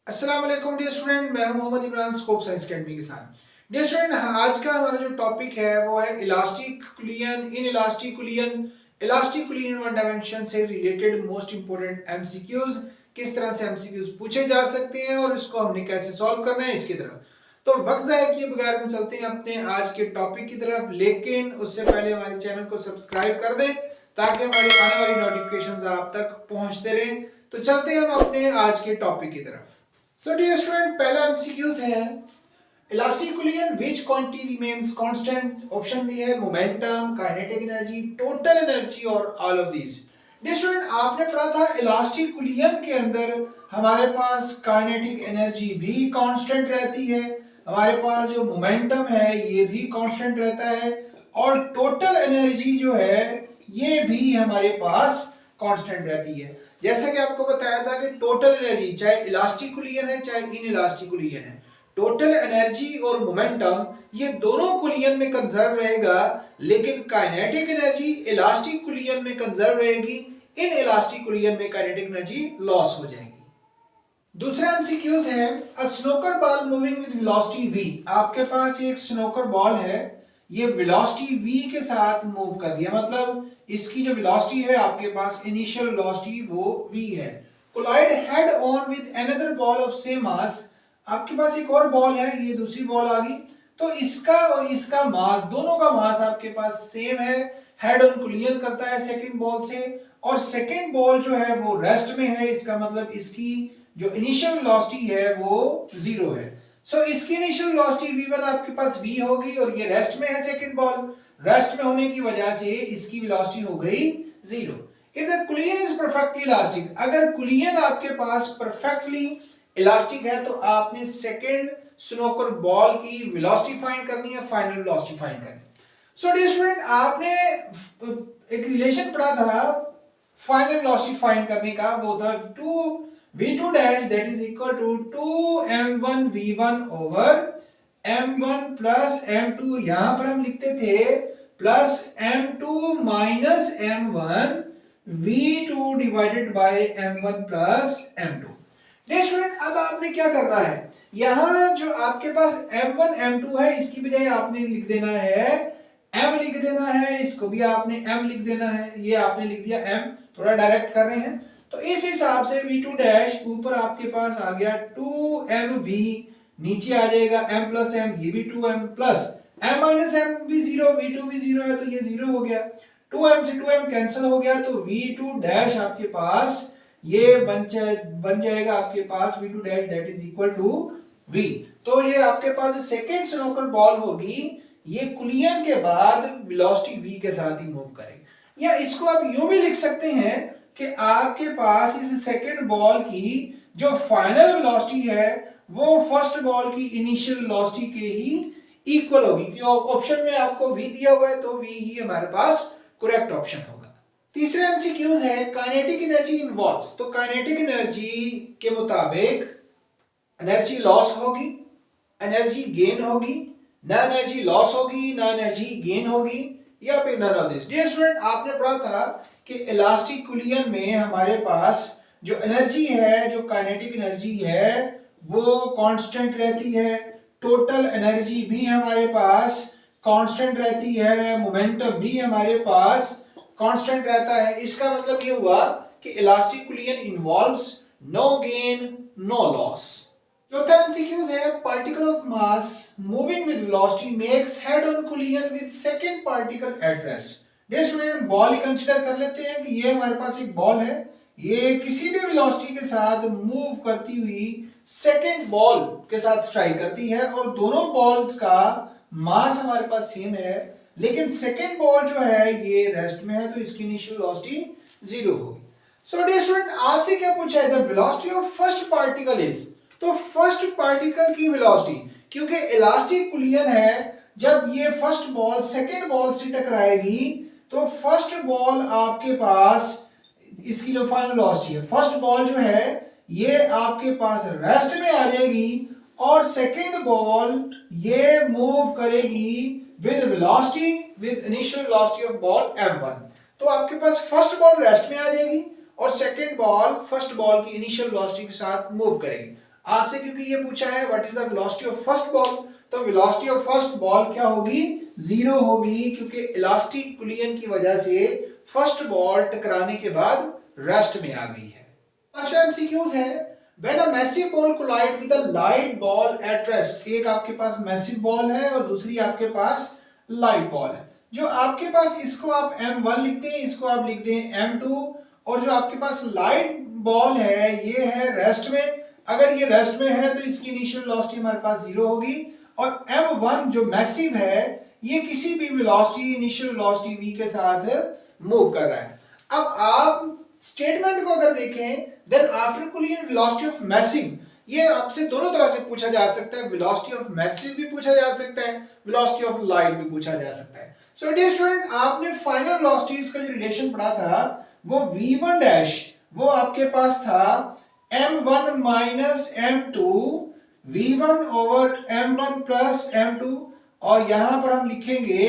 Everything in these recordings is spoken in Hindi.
अस्सलाम वालेकुम डियर स्टूडेंट, मैं हूं Mohammad Imran scope science academy के साथ। डियर स्टूडेंट, आज का हमारा जो टॉपिक है वो है elastic कुलियन, in elastic कुलियन, elastic कुलियन one dimension से रिलेटेड मोस्ट इंपोर्टेंट एमसीक्यूज। किस तरह से एमसीक्यूज पूछे जा सकते हैं और इसको हमने कैसे सॉल्व करना है इसकी तरफ। तो वक्त ज़ाया किए बगैर हम चलते हैं अपने आज के टॉपिक की तरफ, लेकिन उससे पहले हमारे चैनल को सब्सक्राइब कर दें ताकि हमारी आने वाली नोटिफिकेशंस आप तक पहुंचते रहें। तो चलते हैं हम अपने आज के टॉपिक की तरफ। सो डियर स्टूडेंट, पहला एमसीक्यूज है elastic collision which quantity remains constant. Option दिए है momentum, kinetic energy, total energy और all of these. Dear student, आपने पढ़ा था इलास्टिक कुलियन के अंदर हमारे पास काइनेटिक एनर्जी भी कांस्टेंट रहती है, हमारे पास जो मोमेंटम है ये भी कांस्टेंट रहता है और टोटल एनर्जी जो है ये भी हमारे पास कांस्टेंट रहती है। जैसा कि आपको बताया था कि टोटल एनर्जी चाहे इलास्टिक कुलियन है चाहे इन इलास्टिक कुलियन है, टोटल एनर्जी और मोमेंटम ये दोनों कुलियन में कंजर्व रहेगा, लेकिन काइनेटिक एनर्जी इलास्टिक कुलियन में कंजर्व रहेगी, इन इलास्टिक कुलियन में काइनेटिक एनर्जी लॉस हो जाएगी। दूसरा एमसीक्यूज है a snooker ball moving with velocity v। आपके पास एक स्नोकर बॉल है, ये वेलोसिटी v के साथ मूव कर रही है, मतलब इसकी जो वेलोसिटी है आपके पास इनिशियल वेलोसिटी वो v है। Collide head on with another ball of same mass. आपके पास एक और बॉल है, ये दूसरी बॉल आ गई, तो इसका और इसका मास, दोनों का मास आपके पास सेम है। हेड ऑन कोलिजन करता है सेकंड बॉल से और सेकंड बॉल जो है वो रेस्ट में है, इसका मतलब इसकी जो इनिशियल वेलोसिटी है वो 0 है। सो इसकी इनिशियल वेलोसिटी v1 आपके पास v होगी और ये रेस्ट में है सेकंड बॉल, रेस्ट में होने की वजह से इसकी वेलोसिटी हो गई 0। If the कुलियन is perfectly elastic, अगर कुलियन आपके पास परफेक्टली इलास्टिक है तो आपने सेकंड स्नोकर बॉल की वेलोसिटी फाइंड करनी है, फाइनल वेलोसिटी फाइंड करनी है। सो डियर स्टूडेंट, आपने एक रिलेशन पढ़ा था फाइनल वेलोसिटी फाइंड करने का, वो था 2v2 dash that is equal to 2m1 v1 over m1 plus m2, यहां पर हम लिखते थे plus m2 minus m1 v2 divided by m1 plus m2। Dear student, अब आपने क्या करना है, यहां जो आपके पास m1 m2 है इसकी बजाय आपने लिख देना है m लिख देना है, इसको भी आपने m लिख देना है, ये आपने लिख दिया m, थोड़ा डायरेक्ट कर रहे हैं। तो इस हिसाब से v2 डैश ऊपर आपके पास आ गया 2mv, नीचे आ जाएगा m प्लस m, ये भी 2m plus m minus m भी 0, v2 भी 0 है तो ये 0 हो गया, 2m से 2m कैंसिल हो गया, तो v2 डैश आपके पास ये बन जाएगा आपके पास v2 dash that is equal to v। तो ये आपके पास सेकेंड स्नोकर बॉल होगी, ये कुलियन के बाद वेलोसिटी v के साथ ही मूव करेगी। या इसको आप यूं भी लिख सकते हैं कि आपके पास इस सेकेंड बॉल की जो फाइनल वेलोसिटी है वो फर्स्ट बॉल की इनिशियल वेलोसिटी के ही इक्वल होगी, क्योंकि ऑप्शन में आपको v दिया हुआ है तो v ही हमारे पास करेक्ट ऑप्शन होगा। तीसरा एमसीक्यूज है काइनेटिक एनर्जी इन्वॉल्व्स। तो काइनेटिक एनर्जी के मुताबिक एनर्जी लॉस होगी, एनर्जी गेन होगी, ना एनर्जी लॉस होगी ना एनर्जी गेन होगी, या फिर none of this. Dear student, आपने पढ़ा था कि इलास्टिक कुलियन में हमारे पास जो एनर्जी है, जो काइनेटिक एनर्जी है वो कांस्टेंट रहती है, टोटल एनर्जी भी हमारे पास कांस्टेंट रहती है, मोमेंटम भी हमारे पास कांस्टेंट रहता है। इसका मतलब ये हुआ कि elastic collision involves no gain no loss. चौथा एमसीक्यूज है particle of mass moving with velocity makes head on collision with second particle at rest. Dear student, ball ही कंसीडर कर लेते हैं कि ये हमारे पास एक बॉल है, ये किसी भी वेलोसिटी के साथ मूव करती हुई सेकंड बॉल के साथ स्ट्राइक करती है और दोनों बॉल्स का मास हमारे पास सेम है, लेकिन सेकंड बॉल जो है ये रेस्ट में है तो इसकी इनिशियल वेलोसिटी 0 होगी। सो डियर स्टूडेंट, आपसे क्या पूछा है, the velocity of first particle is, तो फर्स्ट पार्टिकल की वेलोसिटी, क्योंकि इलास्टिक कुलियन है, जब ये फर्स्ट बॉल सेकंड बॉल से टकराएगी तो फर्स्ट बॉल आपके पास इसकी जो फाइनल वेलोसिटी है, फर्स्ट बॉल जो है ये आपके पास रेस्ट में आ जाएगी और सेकंड बॉल ये मूव करेगी with velocity, with initial velocity of ball m1। तो आपके पास फर्स्ट बॉल रेस्ट में आ जाएगी और सेकंड बॉल फर्स्ट बॉल की इनिशियल वेलोसिटी के साथ मूव करेगी। आपसे क्योंकि ये पूछा है what is the velocity of first ball, तो वेलोसिटी ऑफ फर्स्ट बॉल क्या होगी, 0 होगी, क्योंकि इलास्टिक कुलियन की वजह से फर्स्ट बॉल टकराने के बाद रेस्ट में आ गई है। पांचवा एमसीक्यूज है when a massive ball collide with a light ball at rest. एक आपके पास मैसिव बॉल है और दूसरी आपके पास लाइट बॉल है। जो आपके पास इसको आप m1 लिखते हैं, इसको आप लिखते हैं m2, और जो आपके पास लाइट बॉल है ये है रेस्ट में। अगर ये रेस्ट में है तो इसकी इनिशियल वेलोसिटी हमारे पास 0 होगी, और m1 जो मैसिव है ये किसी भी वेलोसिटी इनिशियल वेलोसिटी v के साथ मूव कर रहा है। अब आप स्टेटमेंट को अगर देखें, then after collision velocity of massive, ये आपसे दोनों तरह से पूछा जा सकता है, वेलोसिटी ऑफ मैसिव भी पूछा जा सकता है, वेलोसिटी ऑफ लाइट भी पूछा जा सकता है। सो डियर स्टूडेंट, आपने फाइनल वेलोसिटीज का जो रिलेशन पढ़ा था वो v1 डैश, वो आपके पास था m1 minus m2 v1 over m1 plus m2, और यहां पर हम लिखेंगे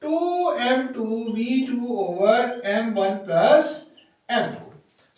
2m2 v2 over m1 plus m2।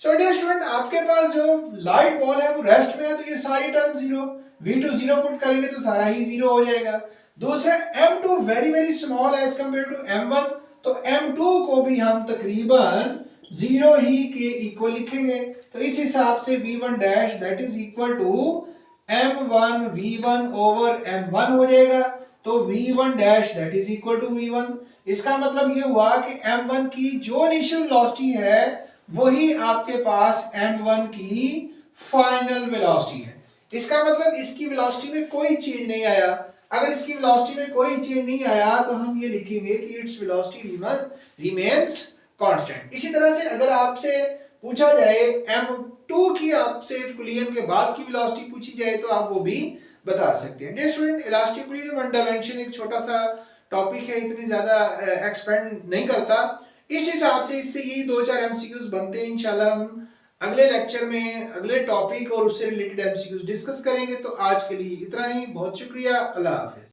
So dear student, आपके पास जो लाइट बॉल है वो रेस्ट में है, तो ये सारी टर्म 0, v2 0 पुट करेंगे तो सारा ही 0 हो जाएगा। दूसरा m2 वेरी वेरी स्मॉल है एज कंपेयर टू m1, तो m2 को भी हम तकरीबन 0 ही के इक्वल लिखेंगे। तो इस हिसाब से v1 dash that is equal to m1 v1 over m1 हो जाएगा। तो v1 dash that is equal to v1। इसका मतलब ये हुआ कि m1 की जो इनिशियल वेलोसिटी है वही आपके पास m1 की फाइनल वेलोसिटी है। इसका मतलब इसकी वेलोसिटी में कोई चेंज नहीं आया। अगर इसकी वेलोसिटी में कोई चेंज नहीं आया तो हम ये लिखेंगे कि इट्स वेलोसिटी रिमेन्स कांस्टेंट। इसी तरह से अगर आपसे पूछा जाए m2 की, आपसे कोलिजन के बाद की वेलोसिटी पूछी जाए तो आप वो भी बता सकते हैं। Dear student, elastic collision one dimension एक छोटा सा टॉपिक है, इतनी ज्यादा एक्सपेंड नहीं करता। इस हिसाब से इससे यही 2-4 एमसीक्यूज बनते हैं। इंशाल्लाह हम अगले लेक्चर में अगले टॉपिक और उससे रिलेटेड एमसीक्यूज डिस्कस करेंगे। तो आज के लिए इतना ही, बहुत शुक्रिया, अल्लाह हाफिज।